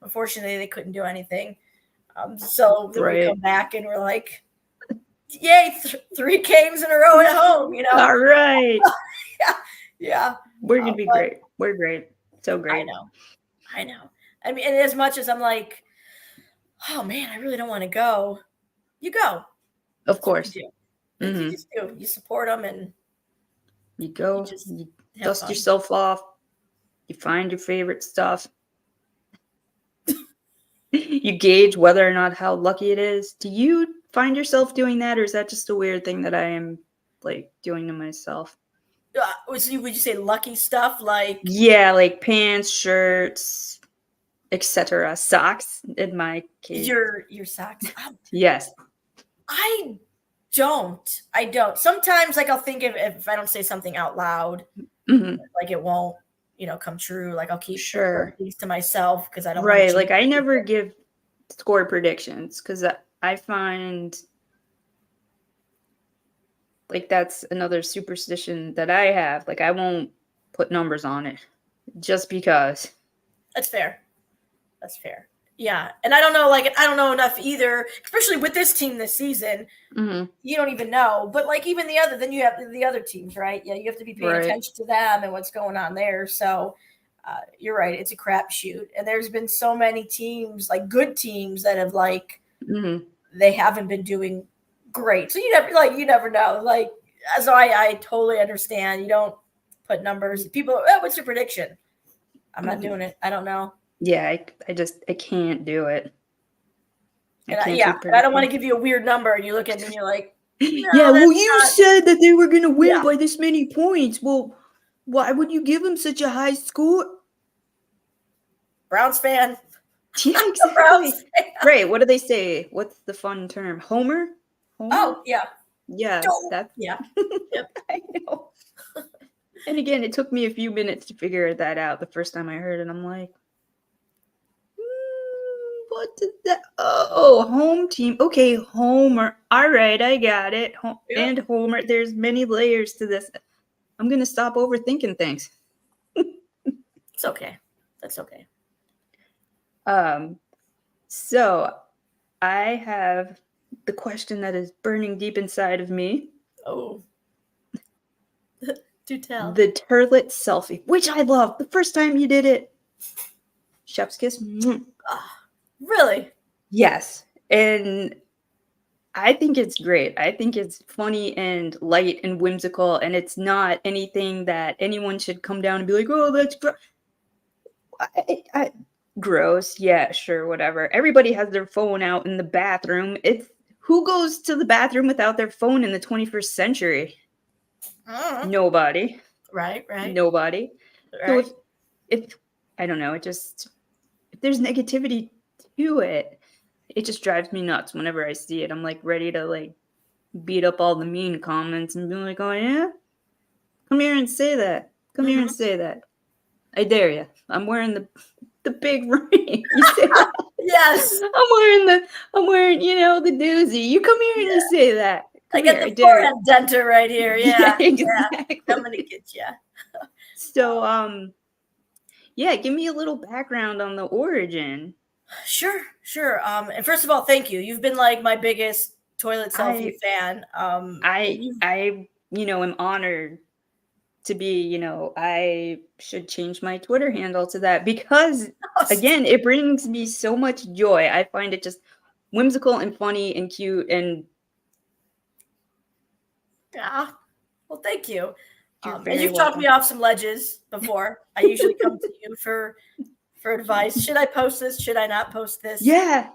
Unfortunately, they couldn't do anything. So then we come back and we're like, yay, 3 games in a row at home, All right. Yeah. We're going to be great. We're great. So great. I know. I mean, and as much as I'm like, oh man, I really don't want to go. You go. Of course. You do. You just do. You support them and you go. You dust yourself off. You find your favorite stuff. You gauge whether or not how lucky it is. Do you find yourself doing that, or is that just a weird thing that I am like doing to myself. Would you say lucky stuff like Yeah, like pants, shirts, etc. Socks in my case. your socks? Yes. I don't. Sometimes like I'll think of if I don't say something out loud, Hmm. like it won't, come true. Like I'll keep Sure. these to myself because I don't want to Right. jinx Like I it. never give score predictions because I find like that's another superstition that I have. Like I won't put numbers on it just because. That's fair. That's fair. Yeah. And I don't know enough either, especially with this team this season. Hmm. You don't even know. But like even then you have the other teams, right? Yeah, you have to be paying Right. attention to them and what's going on there. So you're right. It's a crapshoot. And there's been so many teams, like good teams, that have like Hmm. they haven't been doing great. So you never know. Like so I totally understand. You don't put numbers. People, what's your prediction? I'm not doing it. I don't know. Yeah, I can't do it. I And can't do I don't want to predictions. give you a weird number and you look at me and you're like, Yeah, no, well, that's you not. said that they were gonna win Yeah. by this many points. Well, why would you give them such a high score? Browns fan. Yeah, Browns exactly. fan. Right. What do they say? What's the fun term? Homer? Homer? Oh, yeah. Yeah, that's Yeah. Yep. I know. And again, it took me a few minutes to figure that out the first time I heard it. I'm like, what did that? Oh, home team. Okay, Homer. All right, I got it. Yep. And Homer. There's many layers to this. I'm gonna stop overthinking things. It's okay. That's okay. So I have the question that is burning deep inside of me. Oh. Do tell. The Toilet Selfie, which I love. The first time you did it, chef's kiss. Really? Yes. And I think it's great. I think it's funny and light and whimsical, and it's not anything that anyone should come down and be like, oh, that's gross. Yeah, sure, whatever. Everybody has their phone out in the bathroom. It's who goes to the bathroom without their phone in the 21st century? Nobody. Right. Nobody. So Right. if I don't know, it just if there's negativity to it, it just drives me nuts whenever I see it. I'm like ready to like beat up all the mean comments and be like, "Oh yeah, come here and say that. Come here and say that. I dare you. I'm wearing the big ring. You say that. Yes. I'm wearing the doozy. You come here and you say that. I Come got here. I the dare forehead you." denter right here. Yeah. Exactly. I'm gonna get you. So yeah, give me a little background on the origin. Sure. And first of all, thank you. You've been like my biggest Toilet Selfie I fan. I am honored to be, I should change my Twitter handle to that because again, it brings me so much joy. I find it just whimsical and funny and cute and yeah. Well, thank you. you're And very you've talked me welcome. off some ledges before. I usually come to you for advice. Should I post this? Should I not post this? Yeah.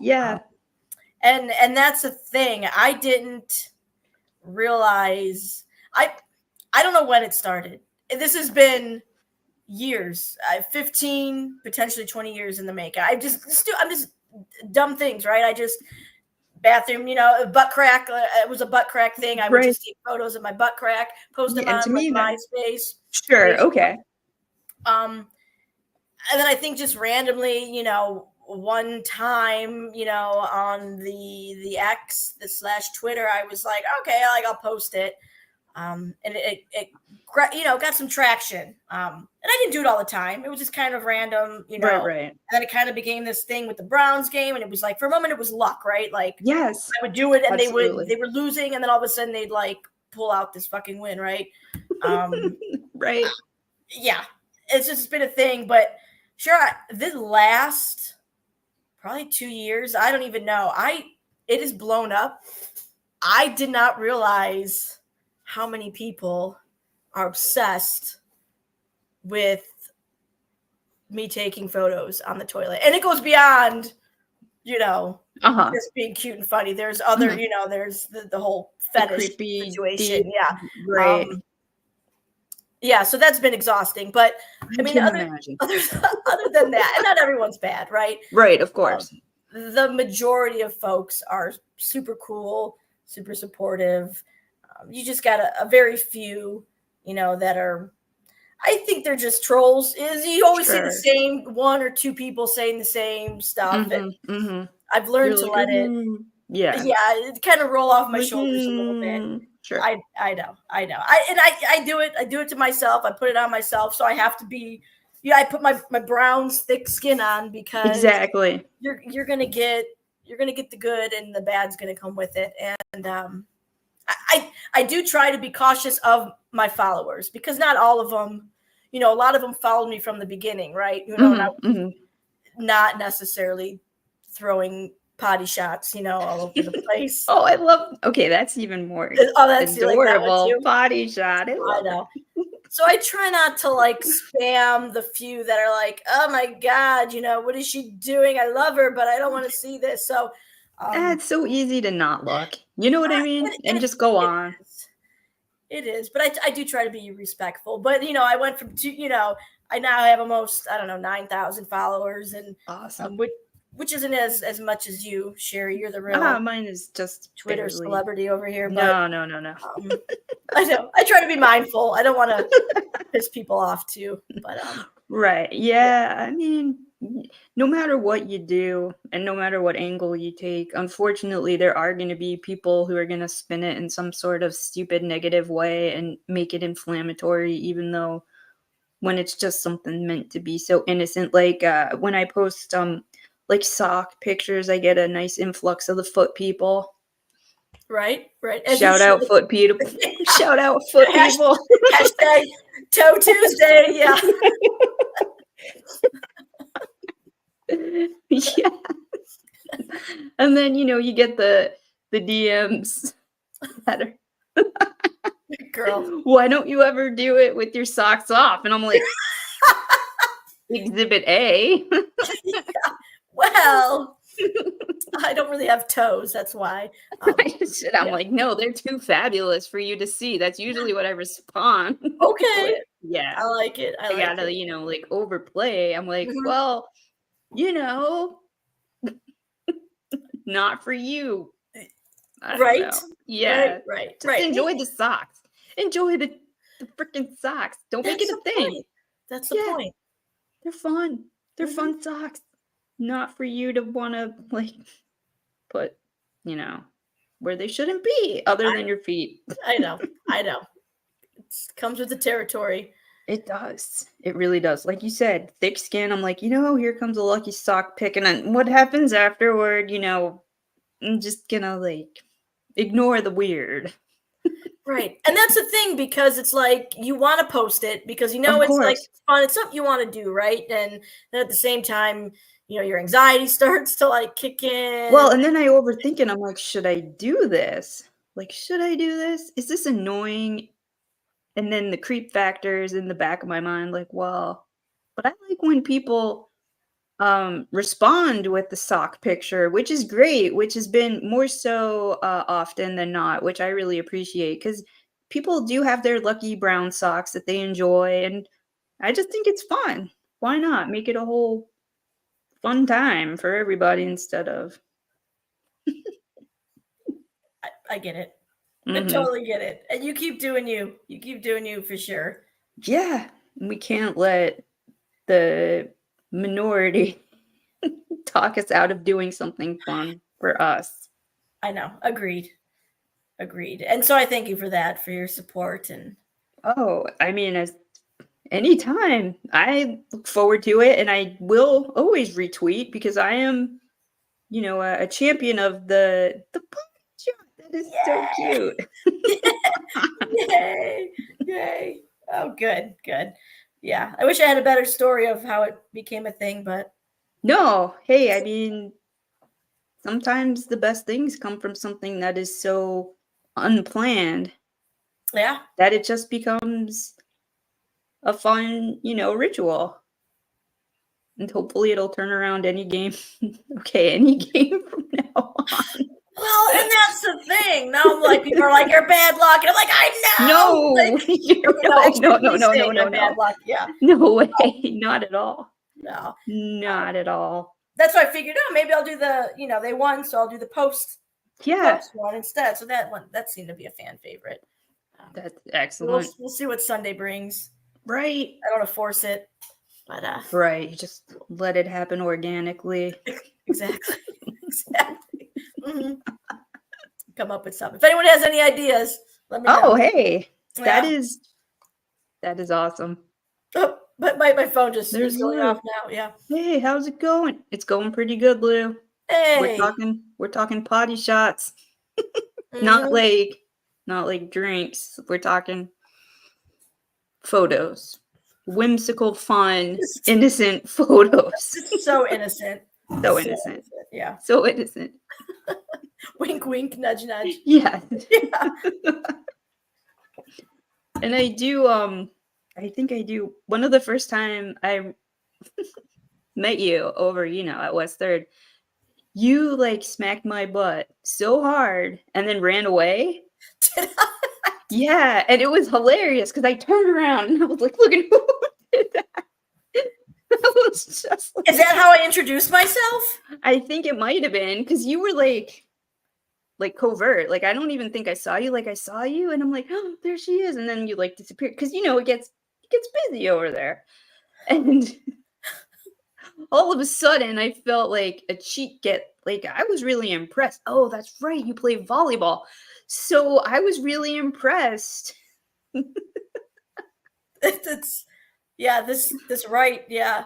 And that's the thing. I didn't realize. I don't know when it started. This has been years. 15, potentially 20 years in the making. I'm just dumb things, right? I just bathroom, butt crack. It was a butt crack thing. I would Right. just take photos of my butt crack, post them Yeah, and on to like me that MySpace. sure, Facebook. okay. And then I think just randomly, one time, on the X, the slash Twitter, I was like, okay, I'll post it. And it got some traction. And I didn't do it all the time. It was just kind of random, Right. And then it kind of became this thing with the Browns game, and it was like for a moment it was luck, right? Like Yes. I would do it, and Absolutely. they were losing, and then all of a sudden they'd like pull out this fucking win, right? Right. Yeah, it's just been a thing, but sure, this last probably 2 years, I don't even know. It is blown up. I did not realize how many people are obsessed with me taking photos on the toilet. And it goes beyond, Uh-huh. just being cute and funny. There's other, Mhm. there's the whole The fetish creepy situation. deal, Yeah. right. Yeah, so that's been exhausting. But I I mean, can imagine. other other than that, and not everyone's bad, right? Right, of Um, course. the majority of folks are super cool, super supportive. You just got a very few, that are. I think they're just trolls. Is you always see the Sure. same one or two people saying the same stuff, and Mhm, mhm. I've You're learned to like, let it, yeah. yeah, it kind of roll off my Like, shoulders a little bit. sure. I know, I know. I do it. I do it to myself. I put it on myself, so I have to be. Yeah, I put my Brown's thick skin on because Exactly. you're gonna get the good and the bad's gonna come with it. And I do try to be cautious of my followers because not all of them, a lot of them followed me from the beginning, right? And I Mhm, mhm. not necessarily throwing potty shots, all over the place. Oh, I love okay, that's even more Oh, that's you like that one adorable. too. Potty shot, I I love know. it. So I try not to like spam the few that are like, oh my God, what is she doing? I love her, but I don't want to see this. So, It's so easy to not look. You know what I mean? And it, just go it on. is. It is. But I do try to be respectful. But, I went from two, I now have almost, I don't know, 9,000 followers, and Awesome. which isn't as much as you, Sherry. You're the real Mine is just Twitter barely. celebrity over here. But No, no, no, no. I know. I try to be mindful. I don't want to piss people off too. But Right. yeah. Yeah. I mean, no matter what you do and no matter what angle you take, unfortunately, there are going to be people who are going to spin it in some sort of stupid negative way and make it inflammatory, even though when it's just something meant to be so innocent. Like when I post like sock pictures, I get a nice influx of the foot people. Right, right. As you Shout should. out foot people. Shout out foot people. Hashtag Toe Tuesday. Yeah. Yeah. And then, you get the DMs that are, Girl. "Why don't you ever do it with your socks off?" And I'm like, "Exhibit A." Well, I don't really have toes. That's why. I'm Yeah. like, "No, they're too fabulous for you to see." That's usually what I respond Okay. with. Yeah. I like it. I I like gotta, it. like, overplay. I'm like, Mhm. "Well, you know, not for you." I don't Right. know. Right. Yeah. Right. Just Right. enjoy the socks. Enjoy the freaking socks. Don't make That's it the a thing. point. That's the Yeah, point. they're fun. They're Hmm. fun socks. Not for you to wanna, like, put, where they shouldn't be other than your feet. I know. I know. It comes with the territory. It does. It really does. Like you said, thick skin. I'm like, here comes a lucky sock pick. And then what happens afterward, I'm just gonna, like, ignore the weird. Right. And that's the thing because it's like you want to post it because Of it's like course. fun. It's something you want to do, right? And then at the same time, your anxiety starts to like kick Well, in. and then I overthink it. I'm like, should I do this? Like, should I do this? Is this annoying? And then the creep factor is in the back of my mind, like, well, but I like when people respond with the sock picture, which is great, which has been more so often than not, which I really appreciate because people do have their lucky brown socks that they enjoy, and I just think it's fun. Why not make it a whole fun time for everybody instead of I get it. I hmm totally get it. And you keep doing you. You keep doing you for sure. yeah, we can't let the minority talk us out of doing something fun for us. I know. Agreed. Agreed. And so I thank you for that, for your support. And Oh, I mean, as anytime. I look forward to it, and I will always retweet because I am, a champion of the pun shot. That is so cute. yay. Yay. Oh, good. Good. Yeah. I wish I had a better story of how it became a thing, but No, hey, I mean, sometimes the best things come from something that is so unplanned yeah. that it just becomes a fun, ritual. And hopefully it'll turn around any game. Okay, any game from now on. Well, and that's the thing. Now I'm like, people are like, you're bad luck. And I'm like, I know. No, Like, no, actually saying I'm bad luck. Yeah. no way, not at all. No. Not at all. That's why I figured, maybe I'll do the, they won, so I'll do the post Yeah, one instead. So that seemed to be a fan favorite. that's excellent. We'll see what Sunday brings. Right. I don't want to force it, but right. You just let it happen organically. Exactly. Exactly. Mm-hmm. Come up with something. If anyone has any ideas, let me know. Oh, hey, Yeah. that is awesome. Oh, but my phone just There's is going Lou. off now. Yeah. Hey, how's it going? It's going pretty good, Lou. Hey. We're talking potty shots. Mhm. Not like drinks. We're talking photos. Whimsical, fun, innocent photos. So innocent. So innocent. Yeah. So innocent. Wink, wink, nudge, nudge. Yeah. Yeah. And I do, I think I do. One of the first time I met you over, at West Third, you like smacked my butt so hard and then ran away. Did I? Yeah, and it was hilarious because I turned around and I was like, look at who did that. I was just like, Is that how I introduced myself? I think it might have been because you were like covert. Like I don't even think I saw you. Like I saw you and I'm like, oh, there she is. And then you like disappeared because it gets busy over there. And all of a sudden I felt like a cheek I was really impressed. Oh, that's right. You play volleyball. So I was really impressed. This right. Yeah.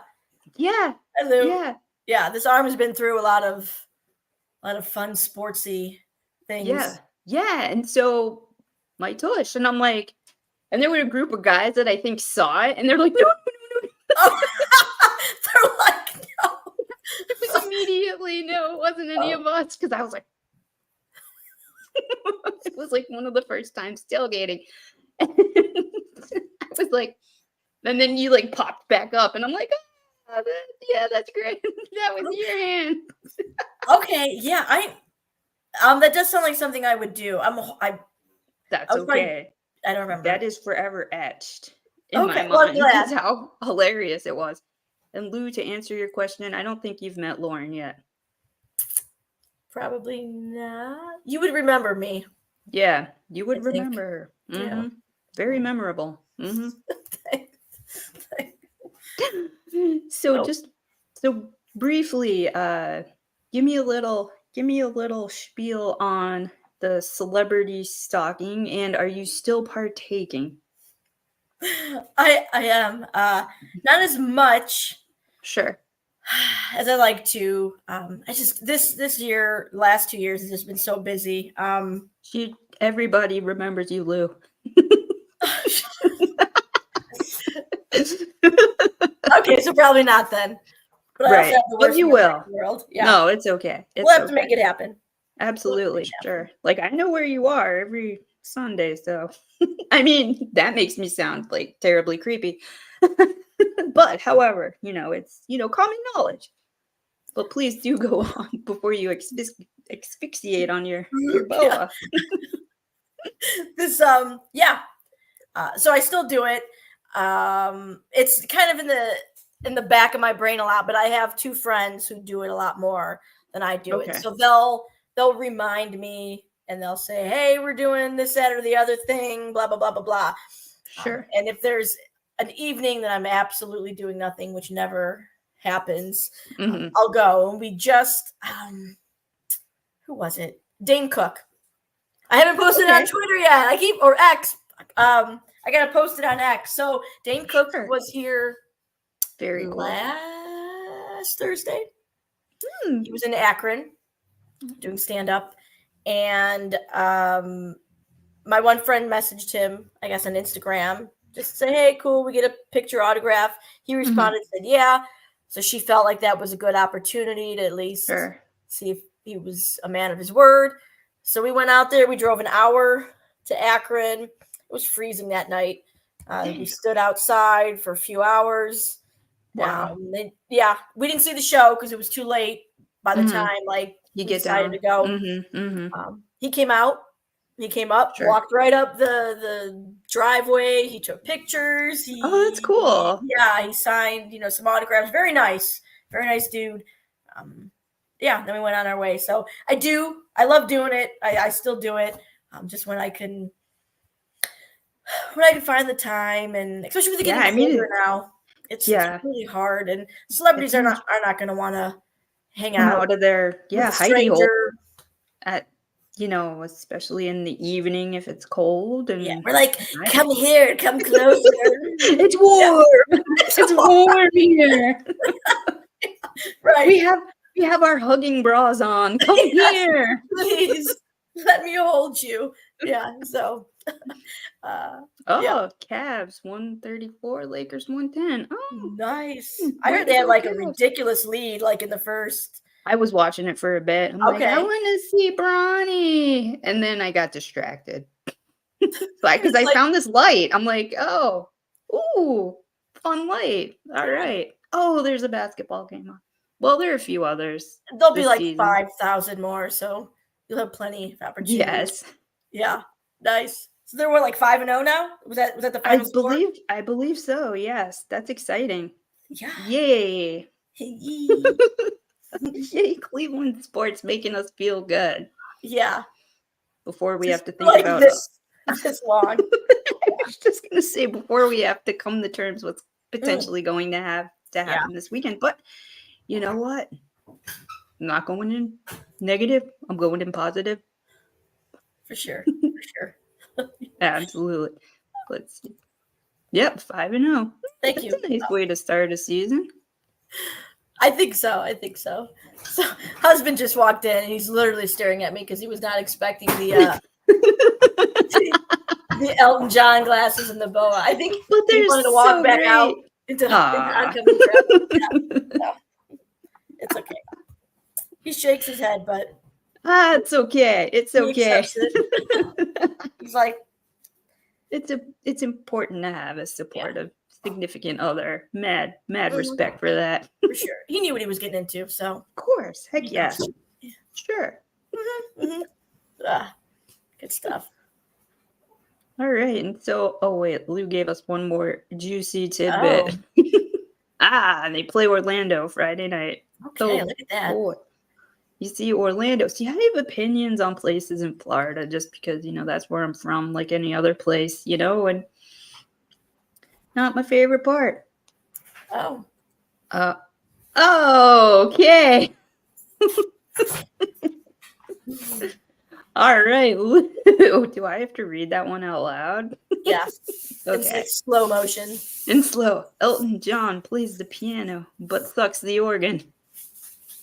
Yeah. Hello. Yeah. Yeah. This arm has been through a lot of fun sportsy things. Yeah. Yeah. And so my tush. And I'm like, and there were a group of guys that I think saw it and they're like, no. Oh. They're like, no. It was immediately no, it wasn't any of us because I was like, it was like one of the first times tailgating. And I was like, and then you like popped back up, and I'm like, oh, yeah, that's great. That was your hand. Okay, yeah, that does sound like something I would do. That's okay. I don't remember. That is forever etched in my mind. Well, That's how hilarious it was. And Lou, to answer your question, I don't think you've met Lauren yet. Probably not. You would remember me. Yeah, you would remember her. Mm-hmm. Yeah. Very memorable. Mm-hmm. So briefly, give me a little spiel on the celebrity stalking, and are you still partaking? I am not as much. Sure. As I like to. I just this year, last 2 years has just been so busy. Everybody remembers you, Lou. Okay, so probably not then. But right. But you will. World. Yeah. No, it's okay. We'll have to make it happen. Absolutely. Sure. Like I know where you are every Sunday, so I mean that makes me sound like terribly creepy. But however, it's common knowledge. But please do go on before you asphyxiate on your boa. This yeah. So I still do it. It's kind of in the back of my brain a lot, but I have 2 friends who do it a lot more than I do it. So they'll remind me and they'll say, "Hey, we're doing this, that, or the other thing, blah blah blah blah blah." Sure. And if there's an evening that I'm absolutely doing nothing, which never happens, I'll go. And we just who was it? Dane Cook. I haven't posted it on Twitter yet. Or X. I gotta post it on X. So Dane Cook was here very last Thursday. He was in Akron doing stand-up. And my one friend messaged him, I guess on Instagram, just to say, hey, cool, we get a picture autograph. He responded, said, yeah. So she felt like that was a good opportunity to at least see if he was a man of his word. So we went out there. We drove an hour to Akron. It was freezing that night. We stood outside for a few hours. Wow. We didn't see the show because it was too late by the time like You we get decided down. to go. He came out. He came up, Sure. walked right up the driveway. He took pictures. Oh, that's cool. He signed, some autographs. Very nice dude. Then we went on our way. So I love doing it. I still do it. Just when I can find the time, and especially with it getting colder now, it's really hard. And celebrities are not going to want to hang out of their with a hidey hole stranger. at especially in the evening if it's cold. And We're like, come here, come closer. It's warm. It's warm here. Right. We have our hugging bras on. Come here. Please let me hold you. Yeah. So Cavs 134, Lakers 110. Oh, nice. I heard they had like a ridiculous lead, like in the first. I was watching it for a bit. I'm like, I want to see Bronny. And then I got distracted. Because I found this light. I'm like, ooh, fun light. All right. Oh, there's a basketball game on. Well, there are a few others. There'll be like 5,000 more, so you'll have plenty of opportunities. Yes. Yeah. Nice. So they're like 5-0 now? Was that the final score? I believe so. Yes. That's exciting. Yeah. Yay. Yay, Cleveland sports making us feel good. Yeah. Before we have to think about this long. I was just gonna say before we have to come to terms with potentially going to happen this weekend. But you know what? I'm not going in negative. I'm going in positive. For sure. Absolutely. Let's see. Yep, 5-0. Thank you. That's a nice way to start a season. I think so. So husband just walked in and he's literally staring at me because he was not expecting the the Elton John glasses and the boa. I think he wanted to walk back out into oncoming traffic. No, it's okay. He shakes his head, but it's okay. It's okay. He's like, it's important to have a supportive significant other. Mad respect for that. For sure. He knew what he was getting into, so. Of course. Heck yeah. Sure. Good stuff. All right. And so, wait, Lou gave us one more juicy tidbit. And they play Orlando Friday night. Okay, look at that. Boy. You see Orlando. See, I have opinions on places in Florida just because, that's where I'm from, like any other place, and not my favorite part. Okay. All right. Do I have to read that one out loud? Yeah. Okay. It's slow motion. In slow. Elton John plays the piano, but sucks the organ.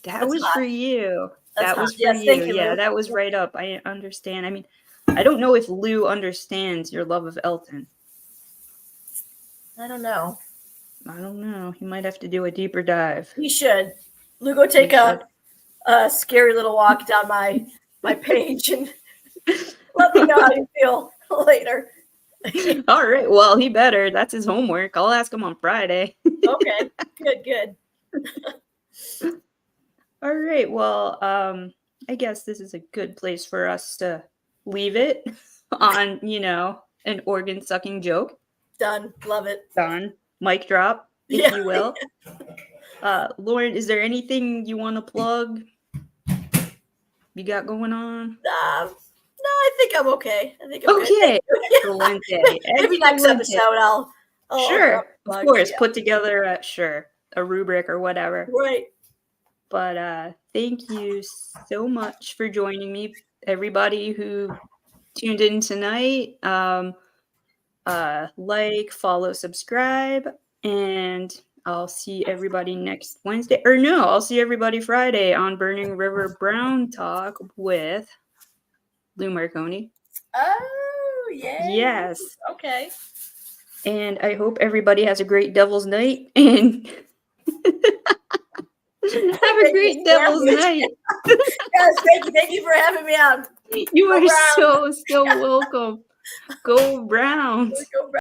That was for you. That was for you. Yeah, that was right up. I understand. I mean, I don't know if Lou understands your love of Elton. I don't know. He might have to do a deeper dive. He should. Lou, go take a scary little walk down my page and let me know how you feel later. All right. Well, he better. That's his homework. I'll ask him on Friday. Okay. Good. All right. Well, I guess this is a good place for us to leave it on, an organ sucking joke. Done. Love it. Done. Mic drop, if you will. Lauren, is there anything you want to plug? You got going on? No, I think I'm okay. Okay. Maybe next episode I'll sure, of course, put together a rubric or whatever. Right. But thank you so much for joining me, everybody who tuned in tonight. Like, follow, subscribe, and I'll see everybody next Wednesday. Or no, I'll see everybody Friday on Burning River Brown Talk with Lou Marconi. Oh, yeah. Yes. Okay. And I hope everybody has a great Devil's Night and have a great Devil's Night. Yes, thank you for having me on. You are so welcome. Go Browns.